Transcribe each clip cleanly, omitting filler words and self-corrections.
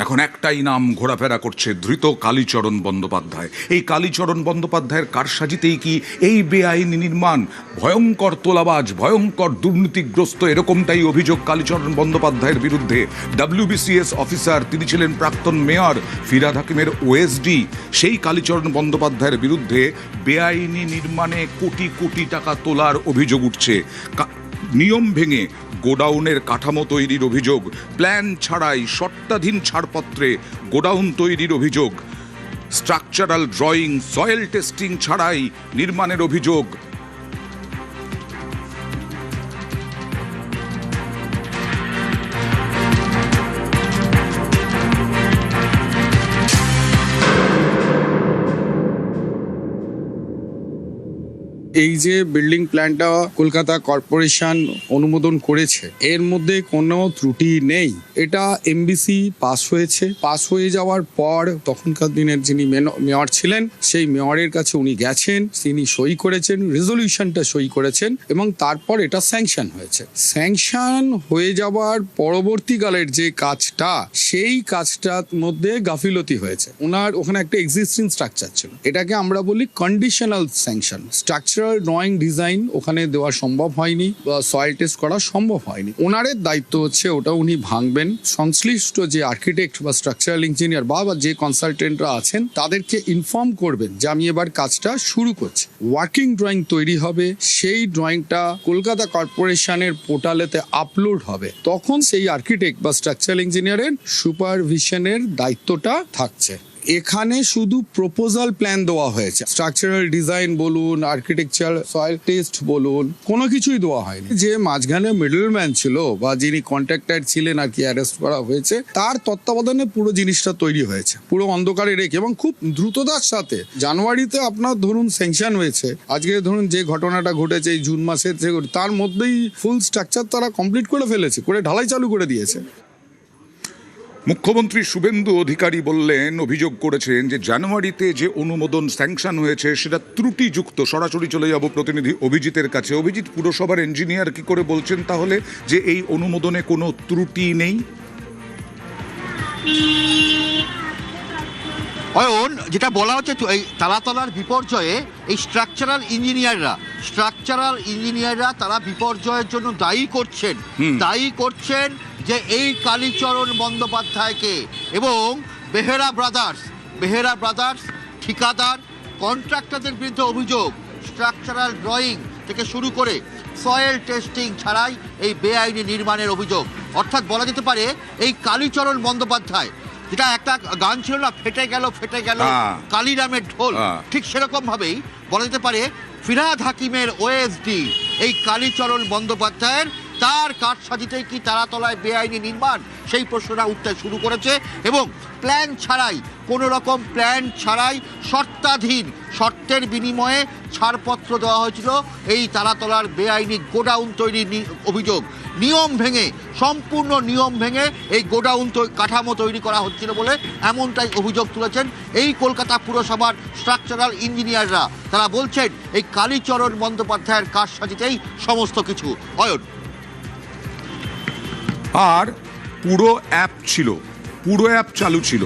এখন একটাই নাম ঘোরাফেরা করছে, ধৃত কালীচরণ বন্দ্যোপাধ্যায়। এই কালীচরণ বন্দ্যোপাধ্যায়ের কারসাজিতেই কি এই বেআইনি নির্মাণ? ভয়ঙ্কর তোলাবাজ, ভয়ঙ্কর দুর্নীতিগ্রস্ত, এরকমটাই অভিযোগ কালীচরণ বন্দ্যোপাধ্যায়ের বিরুদ্ধে। WBCS অফিসার, তিনি ছিলেন প্রাক্তন মেয়র, ফিরহাদ হাকিমের OSD। সেই কালীচরণ বন্দ্যোপাধ্যায়ের বিরুদ্ধে বেআইনি নির্মাণে কোটি কোটি টাকা তোলার অভিযোগ উঠছে। নিয়ম ভেঙে গোডাউনের কাঠামো তৈরির অভিযোগ, প্ল্যান ছাড়াই শর্তাধীন ছাড়পত্রে গোডাউন তৈরির অভিযোগ, স্ট্রাকচারাল ড্রয়িং, সয়েল টেস্টিং ছাড়াই নির্মাণের অভিযোগ। এই যে বিল্ডিং প্ল্যানটা কলকাতা কর্পোরেশন অনুমোদন করেছে, এর মধ্যে কোনো ত্রুটি নেই। এটা MBC পাস হয়েছে। পাস হয়ে যাওয়ার পর তখনকার দিনের যিনি মেয়র ছিলেন, সেই মেয়রের কাছে উনি গেছেন, তিনি সই করেছেন, রেজলিউশনটা সই করেছেন, এবং তারপর এটা স্যাংশন হয়েছে। স্যাংশন হয়ে যাওয়ার পরবর্তীকালের যে কাজটা, সেই কাজটার মধ্যে গাফিলতি হয়েছে। ওনার ওখানে একটা এক্সিস্টিং স্ট্রাকচার ছিল, এটাকে আমরা বলি conditional sanction. Structural drawing design ওখানে দেওয়া সম্ভব হয়নি, বা সয়েল টেস্ট করা সম্ভব হয়নি। ওনারের দায়িত্ব হচ্ছে ওটা উনি ভাঙবেন, সংশ্লিষ্ট যে আর্কিটেক্ট বা স্ট্রাকচারাল ইঞ্জিনিয়ার বা যে কনসালটেন্টরা আছেন তাদেরকে ইনফর্ম করবেন যে আমি এবার কাজটা শুরু করছি। ওয়ার্কিং ড্রয়িং তৈরি হবে, সেই ড্রয়িংটা কলকাতা কর্পোরেশনের পোর্টালেতে আপলোড হবে। তখন সেই আর্কিটেক্ট বা স্ট্রাকচারাল ইঞ্জিনিয়ারের সুপারভিশনের দায়িত্বটা থাকছে। এখানে শুধু প্রপোজাল প্ল্যান দেওয়া হয়েছে, স্ট্রাকচারাল ডিজাইন বলুন, আর্কিটেকচার, সয়েল টেস্ট বলুন, কোনো কিছুই দেওয়া হয়নি। যে মাঝখানে মিডলম্যান ছিল বা যিনি কন্ট্রাক্টর ছিলেন আর কি, অ্যারেস্ট করা হয়েছে, তার তত্ত্বাবধানে পুরো জিনিসটা তৈরি হয়েছে, পুরো অন্ধকারে রেখে এবং খুব দ্রুততার সাথে। জানুয়ারিতে আপনার ধরুন স্যাংশন হয়েছে, আজকে ধরুন যে ঘটনাটা ঘটেছে এই জুন মাসে, তার মধ্যেই ফুল স্ট্রাকচার তারা কমপ্লিট করে ফেলেছে, করে ঢালাই চালু করে দিয়েছে। মুখ্যমন্ত্রী শুভেন্দু অধিকারী বললেন, অভিযোগ করেছেন যে জানুয়ারিতে যে অনুমোদন স্যাংশন হয়েছে সেটা ত্রুটিযুক্ত। সরাসরি চলে যাব প্রতিনিধি অভিজিতের কাছে। অভিজিৎ, পুরসভার ইঞ্জিনিয়ার কি করে বলছেন তাহলে যে এই অনুমোদনে কোনো ত্রুটি নেই? অয়ন, যেটা বলা হচ্ছে এই তালাতলার বিপর্যয়ে এই স্ট্রাকচারাল ইঞ্জিনিয়াররা তারা বিপর্যয়ের জন্য দায়ী করছেন যে এই কালীচরণ বন্দ্যোপাধ্যায়কে এবং বেহেরা ব্রাদার্স ঠিকাদার কন্ট্রাক্টরদের বিরুদ্ধে অভিযোগ। স্ট্রাকচারাল ড্রয়িং থেকে শুরু করে সয়েল টেস্টিং ছাড়াই এই বেআইনি নির্মাণের অভিযোগ। অর্থাৎ বলা যেতে পারে এই কালীচরণ বন্দ্যোপাধ্যায়, যেটা একটা গান ছিল না, ফেটে গেল কালীরামের ঢোল, ঠিক সেরকম ভাবেই বলা যেতে পারে ফিরহাদ হাকিমের OSD এই কালীচরণ বন্দ্যোপাধ্যায়ের, তার কারসাজিতেই কি তারাতলায় বেআইনি নির্মাণ, সেই প্রশ্নটা উঠতে শুরু করেছে। এবং প্ল্যান ছাড়াই, কোনো রকম প্ল্যান ছাড়াই শর্তের বিনিময়ে ছাড়পত্র দেওয়া হয়েছিল এই তারাতলার বেআইনি গোডাউন তৈরির অভিযোগ। সম্পূর্ণ নিয়ম ভেঙে এই গোডাউন কাঠামো তৈরি করা হচ্ছিল বলে এমনটাই অভিযোগ তুলেছেন এই কলকাতা পুরসভার স্ট্রাকচারাল ইঞ্জিনিয়াররা। তারা বলছেন এই কালীচরণ বন্দ্যোপাধ্যায়ের কারসাজিতেই সমস্ত কিছু। অয়ন, আর পুরো অ্যাপ চালু ছিল।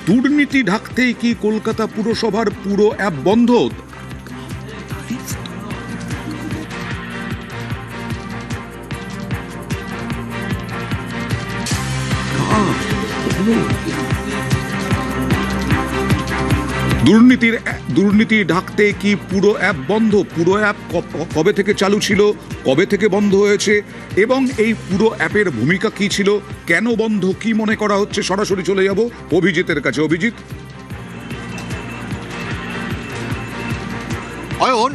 দুর্নীতি ঢাকতেই কি কলকাতা পুরসভার পুরো অ্যাপ বন্ধ? দুর্নীতি ঢাকতে কি পুরো অ্যাপ বন্ধ? পুরো অ্যাপ কবে থেকে চালু ছিল, কবে থেকে বন্ধ হয়েছে, এবং এই পুরো অ্যাপের ভূমিকা কি ছিল, কেন বন্ধ, কি মনে করা হচ্ছে? সরাসরি চলে যাব অভিজিতের কাছে। অভিজিৎ। অয়ন,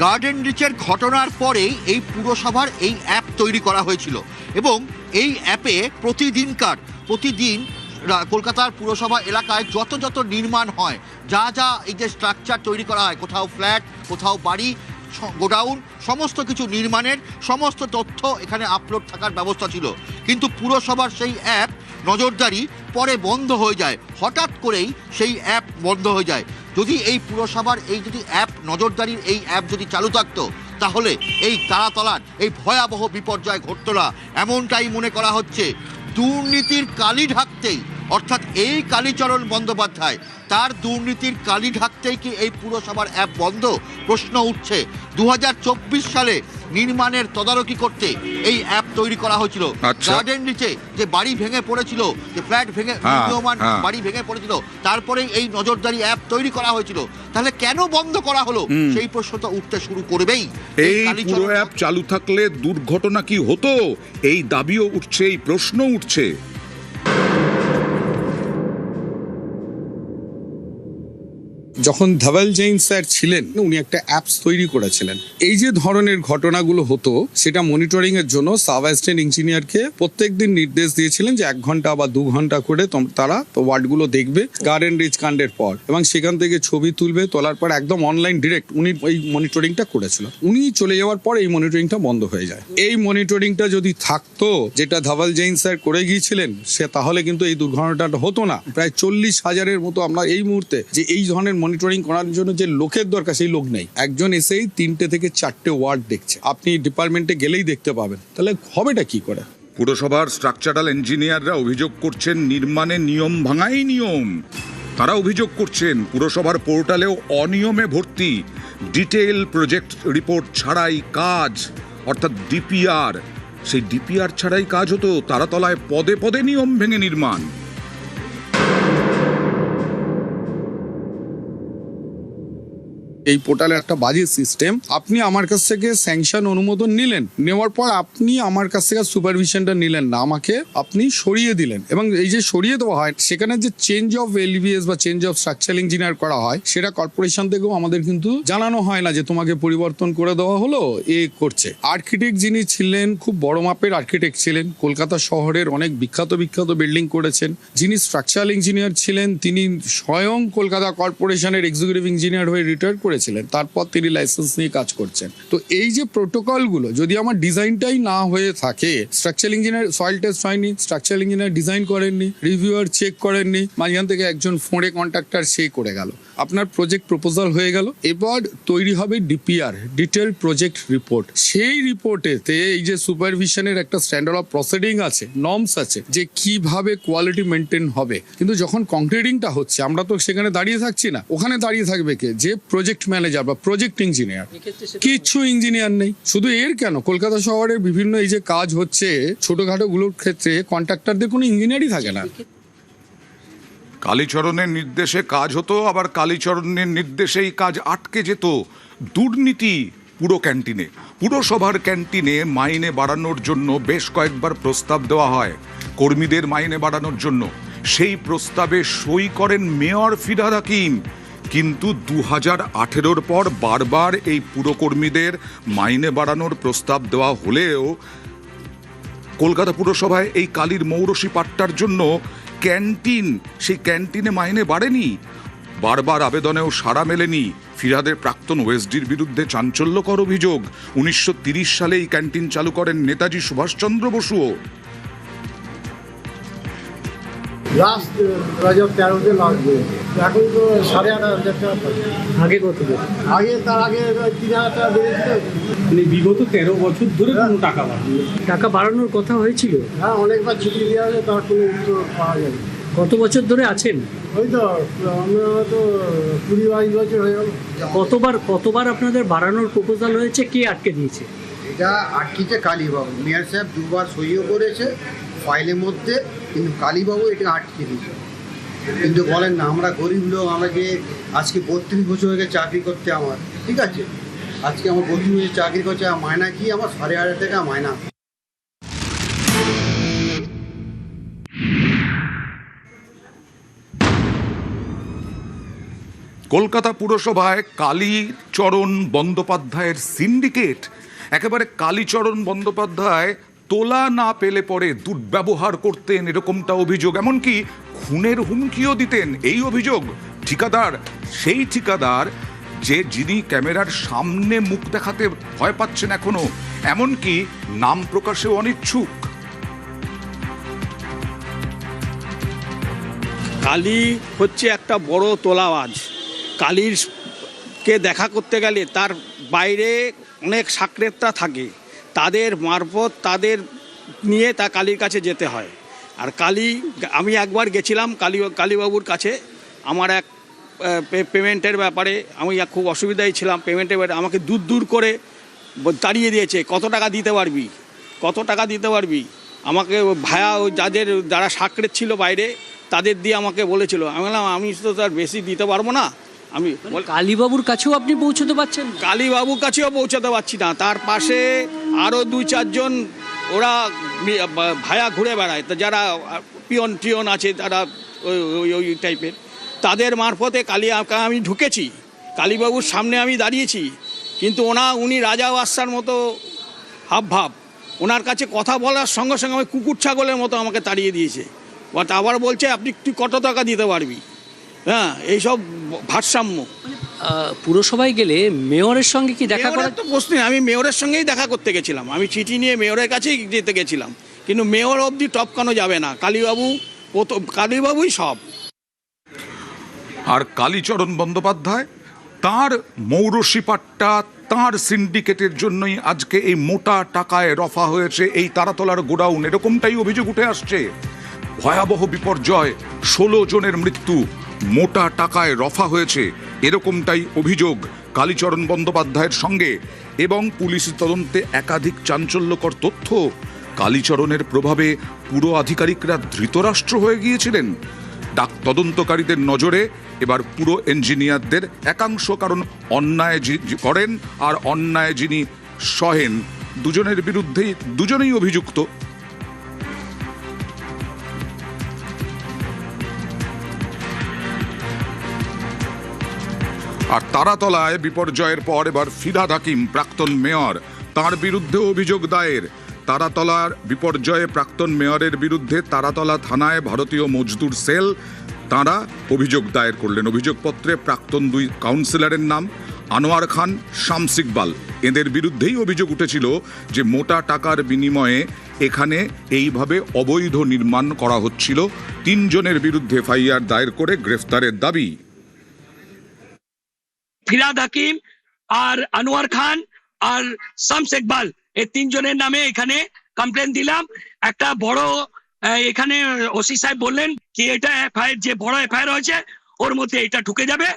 গার্ডেন রিচের ঘটনার পরেই এই পুরসভার এই অ্যাপ তৈরি করা হয়েছিল এবং এই অ্যাপে প্রতিদিন কলকাতার পুরসভা এলাকায় যত নির্মাণ হয়, যা এই যে স্ট্রাকচার তৈরি করা হয়, কোথাও ফ্ল্যাট, কোথাও বাড়ি, গোডাউন, সমস্ত কিছু নির্মাণের সমস্ত তথ্য এখানে আপলোড থাকার ব্যবস্থা ছিল। কিন্তু পুরসভার সেই অ্যাপ নজরদারি পরে বন্ধ হয়ে যায়, হঠাৎ করেই সেই অ্যাপ বন্ধ হয়ে যায়। যদি এই পুরসভার যদি অ্যাপ নজরদারির এই অ্যাপ যদি চালু থাকতো, তাহলে এই তারাতলার এই ভয়াবহ বিপর্যয় ঘটত না, এমনটাই মনে করা হচ্ছে। দুর্নীতির কালি ঢাকতেই, অর্থাৎ এই কালীচরণ বন্দ্যোপাধ্যায় তার দুর্নীতির কালি ঢাকতেই কি এই পুরসভার অ্যাপ বন্ধ? প্রশ্ন উঠছে। 2024 সালে নির্মাণের তদারকি করতে এই অ্যাপ তৈরি করা হয়েছিল। আচ্ছা। গার্ডেন নিচে যে বাড়ি ভেঙে পড়েছিল, যে ফ্ল্যাট ভেঙে নির্মীয়মান বাড়ি ভেঙে পড়েছিল, তারপরেই এই নজরদারি অ্যাপ তৈরি করা হয়েছিল। তাহলে কেন বন্ধ করা হলো সেই প্রশ্নটা উঠতে শুরু করবেই। এই পুরো অ্যাপ চালু থাকলে দুর্ঘটনা কি হতো, এই দাবিও উঠছে, এই প্রশ্ন উঠছে। যখন ধবল জৈন স্যার ছিলেন উনি একটা অ্যাপস তৈরি করেছিলেন। এই যে ধরনের ঘটনাগুলো হতো সেটা মনিটরিং এর জন্য সাব অ্যাসিস্ট্যান্ট ইঞ্জিনিয়ারকে প্রত্যেকদিন নির্দেশ দিয়েছিলেন যে 1 ঘন্টা বা 2 ঘন্টা করে তারা ওয়ার্ডগুলো দেখবে গার্ডেন রিচ কাণ্ডের পর, এবং সেখান থেকে ছবি তুলবে, তোলার পর একদম অনলাইন ডিরেক্ট উনি এই মনিটরিংটা করেছিল। উনি চলে যাওয়ার পর এই মনিটরিংটা বন্ধ হয়ে যায়। এই মনিটরিংটা যদি থাকতো, যেটা ধবল জৈন স্যার করে গিয়েছিলেন, সে তাহলে কিন্তু এই দুর্ঘটনাটা হতো না। প্রায় 40,000-এর মতো আমরা এই মুহূর্তে যে এই ধরনের মনিটরিং করার জন্য যে লোকের দরকার সেই লোক নেই। একজন এসেই 3টে থেকে 4টে ওয়ার্ড দেখছে, আপনি ডিপার্টমেন্টে গেলেই দেখতে পাবেন। তাহলে হবেটা কি করে? পুরসভার স্ট্রাকচারাল ইঞ্জিনিয়াররা অভিযোগ করছেন নির্মাণে নিয়ম ভাঙাই নিয়ম। তারা অভিযোগ করছেন পুরসভার পোর্টালেও অনিয়মে ভর্তি, ডিটেইল প্রজেক্ট রিপোর্ট ছাড়াই কাজ, অর্থাৎ ডিপিআর। সেই ডিপিআর ছাড়াই কাজ হতো, তারাতলায় পদে পদে নিয়ম ভেঙে নির্মাণ। এই পোর্টালে একটা বাজে সিস্টেম। আপনি আমার কাছ থেকে স্যাংশন অনুমোদন নিলেন, নেওয়ার পর আপনি আমার কাছ থেকে সুপারভিশনটা নিলেন না, আমাকে আপনি সরিয়ে দিলেন। এবং এই যে সরিয়ে দেওয়া হয়, সেখানে যে চেঞ্জ অফ এলবিএস বা চেঞ্জ অফ স্ট্রাকচারাল ইঞ্জিনিয়ার করা হয়, সেটা কর্পোরেশন থেকেও আমাদের কিন্তু জানানো হয় না যে তোমাকে পরিবর্তন করে দেওয়া হলো, এ করছে। আর্কিটেক্ট যিনি ছিলেন, খুব বড় মাপের আর্কিটেক্ট ছিলেন, কলকাতা শহরের অনেক বিখ্যাত বিল্ডিং করেছেন। যিনি স্ট্রাকচারাল ইঞ্জিনিয়ার ছিলেন, তিনি স্বয়ং কলকাতা কর্পোরেশনের এক্সিকিউটিভ ইঞ্জিনিয়ার হয়ে রিটায়ার করেছিলেন, তারপর তিনি লাইসেন্স নিয়ে কাজ করছেন। তো এই যে প্রোটোকলগুলো যদি আমার ডিজাইনটাই না হয়ে থাকে, স্ট্রাকচারাল ইঞ্জিনিয়ার সয়েল টেস্ট হয়নি, স্ট্রাকচারাল ইঞ্জিনিয়ার ডিজাইন করেননি, রিভিউয়ার চেক করেননি, মাঝখান থেকে একজন ফোঁড়ে কন্ট্রাক্টর সে করে গেল, আপনার প্রজেক্ট প্রপোজাল হয়ে গেল। এবার তৈরি হবে ডিপিআর, ডিটেল প্রজেক্ট রিপোর্ট। সেই রিপোর্টেতে এই যে সুপারভিশনের একটা স্ট্যান্ডার্ড অফ প্রসিডিং আছে, নর্মস আছে, যে কিভাবে কোয়ালিটি মেনটেন হবে। কিন্তু যখন কংক্রিটিংটা হচ্ছে, আমরা তো সেখানে দাঁড়িয়ে থাকছি না, ওখানে দাঁড়িয়ে থাকবে কে? যে প্রজেক্ট ম্যানেজার বা প্রজেক্ট ইঞ্জিনিয়ার। কিছু ইঞ্জিনিয়ার নেই। শুধু এর কেন, কলকাতা শহরে বিভিন্ন এই যে কাজ হচ্ছে ছোটখাটো গুলোর ক্ষেত্রে কন্ট্রাক্টরদের কোনো ইঞ্জিনিয়ারই থাকে না। কালীচরণের নির্দেশে কাজ হতো, আবার কালীচরণের নির্দেশেই কাজ আটকে যেত। দুর্নীতি পুরো ক্যান্টিনে, পুরসভার ক্যান্টিনে মাইনে বাড়ানোর জন্য বেশ কয়েকবার প্রস্তাব দেওয়া হয় কর্মীদের মাইনে বাড়ানোর জন্য। সেই প্রস্তাবে সই করেন মেয়র ফিরহাদ হাকিম। কিন্তু 2018-র পর বারবার এই পুরকর্মীদের মাইনে বাড়ানোর প্রস্তাব দেওয়া হলেও কলকাতা পুরসভায় এই কালীর মৌরসী পাট্টার জন্য ক্যান্টিন, সেই ক্যান্টিনে মাইনে বাড়েনি। বারবার আবেদনেও সাড়া মেলেনি। ফিরহাদের প্রাক্তন ওএসডির বিরুদ্ধে চাঞ্চল্যকর অভিযোগ, 1930 সালে এই ক্যান্টিন চালু করেন নেতাজি সুভাষচন্দ্র বসুও। লাস্ট 2013-তে লাগবে, এখন তো 8,500 টাকা পাচ্ছে। আগে কত? আগে তার আগে 3,000 টাকা বেড়েছিল। মানে বিগত 13 বছর ধরে কোনো টাকা বাড়ানো, টাকা বাড়ানোর কথা হয়েছিল। হ্যাঁ, অনেকবার ছুটি দেওয়া হয়েছে, তার কোনো উত্তর পাওয়া যায়নি। কত বছর ধরে আছেন? ওই তো আমরা তো 20-22 বছর হয়ে গেল। কতবার আপনাদের বাড়ানোর প্রপোজাল হয়েছে, কে আটকে দিয়েছে? এটা আটকিছে কালীবাবু। মেয়র সাহেব 2বার সইও করেছে ফাইলের মধ্যে, কিন্তু কালীবাবু এটা আটকে দিয়েছে। কিন্তু বলেন না, আমরা গরিব লোক, আমাকে আজকে 32 বছর হয়ে গেছে চাকরি করতে আমার, ঠিক আছে? আজকে আমার 32 বছর চাকরি করছে, মায়না কি আমার 8,500 টাকা মায়না। কলকাতা পুরসভায় কালীচরণ বন্দ্যোপাধ্যায়ের সিন্ডিকেট। একেবারে কালীচরণ বন্দ্যোপাধ্যায় তোলা না পেলে পরে দুর্ব্যবহার করতেন, এরকমটা অভিযোগ। এমনকি খুনের হুমকিও দিতেন, এই অভিযোগ। ঠিকাদার, সেই ঠিকাদার যিনি ক্যামেরার সামনে মুখ দেখাতে ভয় পাচ্ছেন এখনো, এমনকি নাম প্রকাশেও অনিচ্ছুক। কালী হচ্ছে একটা বড় তোলাবাজ। কালীরকে দেখা করতে গেলে তার বাইরে অনেক সাকরেতরা থাকে, তাদের মারফত তাদের নিয়ে তা কালীর কাছে যেতে হয়। আর আমি একবার গেছিলাম কালীবাবুর কাছে আমার এক পেমেন্টের ব্যাপারে, আমি খুব অসুবিধায় ছিলাম পেমেন্টের ব্যাপারে, আমাকে দূর করে তাড়িয়ে দিয়েছে। কত টাকা দিতে পারবি আমাকে ভায়া যারা সাকরেত ছিল বাইরে তাদের দিয়ে আমাকে বলেছিল। আমি বললাম আমি তো তার বেশি দিতে পারবো না। আমি কালীবাবুর কাছেও আপনি পৌঁছতে পারছেন না? কালীবাবুর কাছেও পৌঁছাতে পারছি না। তার পাশে আরও 2-4 জন ওরা ভায়া ঘুরে বেড়ায়, তো যারা টিয়ন আছে তারা ওই টাইপের, তাদের মারফতে আমি ঢুকেছি। কালীবাবুর সামনে আমি দাঁড়িয়েছি, কিন্তু উনি রাজা বাদশার মতো হাবভাব, ওনার কাছে কথা বলার সঙ্গে সঙ্গে আমি কুকুর ছাগলের মতো আমাকে তাড়িয়ে দিয়েছে। বাট আবার বলছে তুই কত টাকা দিতে পারবি। হ্যাঁ, এইসব ভারসাম্য। পুরসভায় গেলে মেয়রের সঙ্গে কি দেখা করার তো প্রশ্ন, আমি মেয়রের সঙ্গেই দেখা করতে গেছিলাম, আমি চিঠি নিয়ে মেয়রের কাছেই যেতে গেছিলাম, কিন্তু মেয়র অবধি টপকানো যাবে না। কালীবাবুই সব। আর কালীচরণ বন্দ্যোপাধ্যায় তার মৌরসি পাট্টা, তার সিন্ডিকেটের জন্যই আজকে এই মোটা টাকায় রফা হয়েছে এই তারাতলার গোডাউন, এরকমটাই অভিযোগ উঠে আসছে। ভয়াবহ বিপর্যয়, 16 জনের মৃত্যু, মোটা টাকায় রফা হয়েছে, এরকমটাই অভিযোগ কালীচরণ বন্দ্যোপাধ্যায়ের সঙ্গে। এবং পুলিশ তদন্তে একাধিক চাঞ্চল্যকর তথ্য, কালীচরণের প্রভাবে পুরো আধিকারিকরা ধৃতরাষ্ট্র হয়ে গিয়েছিলেন। তদন্তকারীদের নজরে এবার পুরো ইঞ্জিনিয়ারদের একাংশ, কারণ অন্যায় করেন আর অন্যায় যিনি সহেন, দুজনের বিরুদ্ধেই দুজনেই অভিযুক্ত। আর তারাতলায় বিপর্যয়ের পর এবার ফিরহাদ হাকিম, প্রাক্তন মেয়র, তার বিরুদ্ধে অভিযোগ দায়ের। তারাতলার বিপর্যয়ে প্রাক্তন মেয়রের বিরুদ্ধে তারাতলা থানায় ভারতীয় মজদুর সেল তাঁরা অভিযোগ দায়ের করলেন। অভিযোগপত্রে প্রাক্তন 2 কাউন্সিলরের নাম, আনোয়ার খান, শামস ইকবাল, এদের বিরুদ্ধেই অভিযোগ উঠেছিল যে মোটা টাকার বিনিময়ে এখানে এইভাবে অবৈধ নির্মাণ করা হচ্ছিল। 3 জনের বিরুদ্ধে এফআইআর দায়ের করে গ্রেফতারের দাবি। ফিরহাদ হাকিম আর আনোয়ার খান আর শামস ইকবাল, এই 3 জনের নামে এখানে কমপ্লেন দিলাম। একটা বড় এখানে ওসি সাহেব বললেন কি এটা এফআইআর, যে বড় এফআইআর হয়েছে ওর মধ্যে এটা ঢুকে যাবে।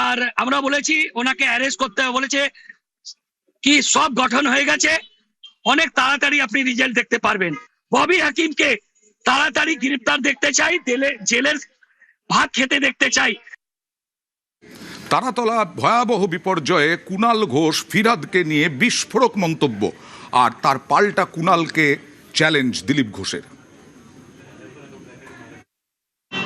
আর আমরা বলেছি ওনাকে অ্যারেস্ট করতে হবে, বলেছে কি সব গঠন হয়ে গেছে, অনেক তাড়াতাড়ি আপনি রেজাল্ট দেখতে পারবেন। ববি হাকিমকে তাড়াতাড়ি গ্রেফতার দেখতে চাই, জেলের ভাত খেতে দেখতে চাই। তারাতলা ভয়াবহ বিপর্যয়ে কুণাল ঘোষ ফিরহাদকে নিয়ে বিস্ফোরক মন্তব্য, আর তার পাল্টা কুণালকে চ্যালেঞ্জ দিলীপ ঘোষের।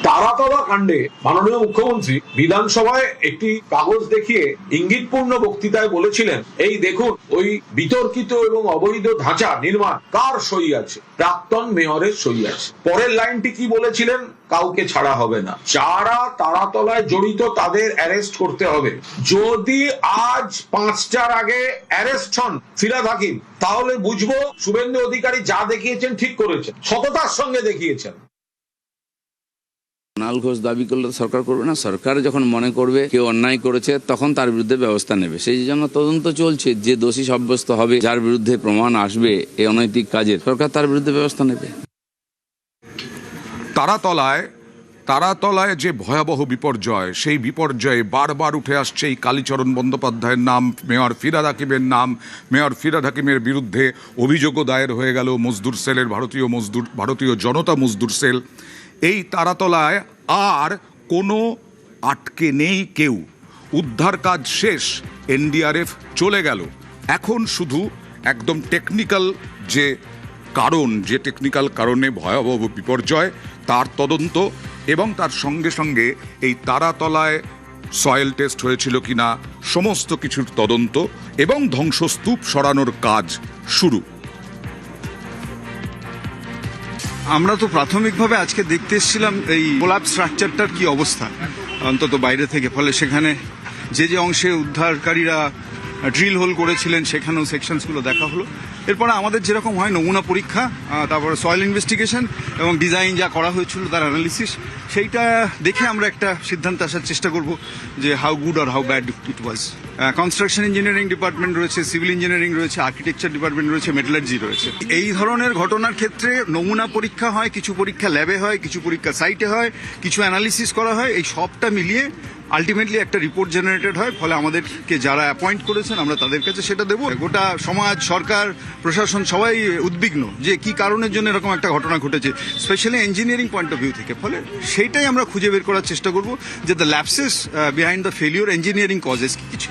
তারাতলা কাণ্ডে মাননীয় মুখ্যমন্ত্রী বিধানসভায় একটি কাগজ দেখিয়ে ইঙ্গিতপূর্ণ বক্তৃতায় বলেছিলেন, এই দেখুন ওই বিতর্কিত এবং অবৈধ ধাঁচা নির্মাণ কার সই আছে, প্রাক্তন মেয়রের সই আছে। পরের লাইনটি কি বলেছিলেন, কাউকে ছাড়া হবে না, যারা তারাতলায় জড়িত তাদের অ্যারেস্ট করতে হবে। যদি আজ 5টার আগে অ্যারেস্ট হন ফিরহাদ হাকিম, তাহলে বুঝবো শুভেন্দু অধিকারী যা দেখিয়েছেন ঠিক করেছেন, সততার সঙ্গে দেখিয়েছেন। কুণাল ঘোষ দাবি করলে সরকার করবে না, সরকার যখন মনে করবে কেউ অন্যায় করেছে তখন তার বিরুদ্ধে ব্যবস্থা নেবে। সেই জন্য তদন্ত চলছে, যে দোষী সাব্যস্ত হবে, যার বিরুদ্ধে প্রমাণ আসবে এই অনৈতিক কাজের, সরকার তার বিরুদ্ধে ব্যবস্থা নেবে। তারাতলায় যে ভয়াবহ বিপর্যয়, সেই বিপর্যয়ে বারবার উঠে আসছে এই কালীচরণ বন্দ্যোপাধ্যায়ের নাম, মেয়র ফিরহাদ হাকিমের নাম। মেয়র ফিরহাদ হাকিমের বিরুদ্ধে অভিযোগও দায়ের হয়ে গেল মজদুর সেলের, ভারতীয় জনতা মজদুর সেল। এই তারাতলায় আর কোনো আটকে নেই কেউ, উদ্ধার কাজ শেষ, এনডিআরএফ চলে গেল। এখন শুধু একদম টেকনিক্যাল যে টেকনিক্যাল কারণে ভয়াবহ বিপর্যয় তার তদন্ত, এবং তার সঙ্গে সঙ্গে এই তারাতলায় সয়েল টেস্ট হয়েছিল কিনা সমস্ত কিছুর তদন্ত, এবং ধ্বংসস্তূপ সরানোর কাজ শুরু। আমরা তো প্রাথমিকভাবে আজকে দেখতে এসেছিলাম এই কোলাপস স্ট্রাকচারটার কি অবস্থা অন্তত বাইরে থেকে, ফলে সেখানে যে অংশে উদ্ধারকারীরা ড্রিল হোল করেছিলেন সেখানেও সেকশনসগুলো দেখা হলো। এরপরে আমাদের যেরকম হয় নমুনা পরীক্ষা, তারপরে সয়েল ইনভেস্টিগেশন এবং ডিজাইন যা করা হয়েছিল তার অ্যানালিসিস, সেইটা দেখে আমরা একটা সিদ্ধান্তে আসার চেষ্টা করব যে হাউ গুড আর how bad it was. Construction engineering department রয়েছে, সিভিল ইঞ্জিনিয়ারিং রয়েছে, আর্কিটেকচার ডিপার্টমেন্ট রয়েছে, মেটালার্জি রয়েছে। এই ধরনের ঘটনার ক্ষেত্রে নমুনা পরীক্ষা হয়, কিছু পরীক্ষা ল্যাবে হয়, কিছু পরীক্ষা সাইটে হয়, কিছু অ্যানালিসিস করা হয়, এই সবটা মিলিয়ে আলটিমেটলি একটা রিপোর্ট জেনারেটেড হয়। ফলে আমাদেরকে যারা অ্যাপয়েন্ট করেছেন আমরা তাদের কাছে সেটা দেবো। গোটা সমাজ, সরকার, প্রশাসন সবাই উদ্বিগ্ন যে কি কারণের জন্য এরকম একটা ঘটনা ঘটেছে, specially engineering point of view থেকে। ফলে সেইটাই আমরা খুঁজে বের করার চেষ্টা করব যে the lapses behind the failure engineering causes কি কিছু।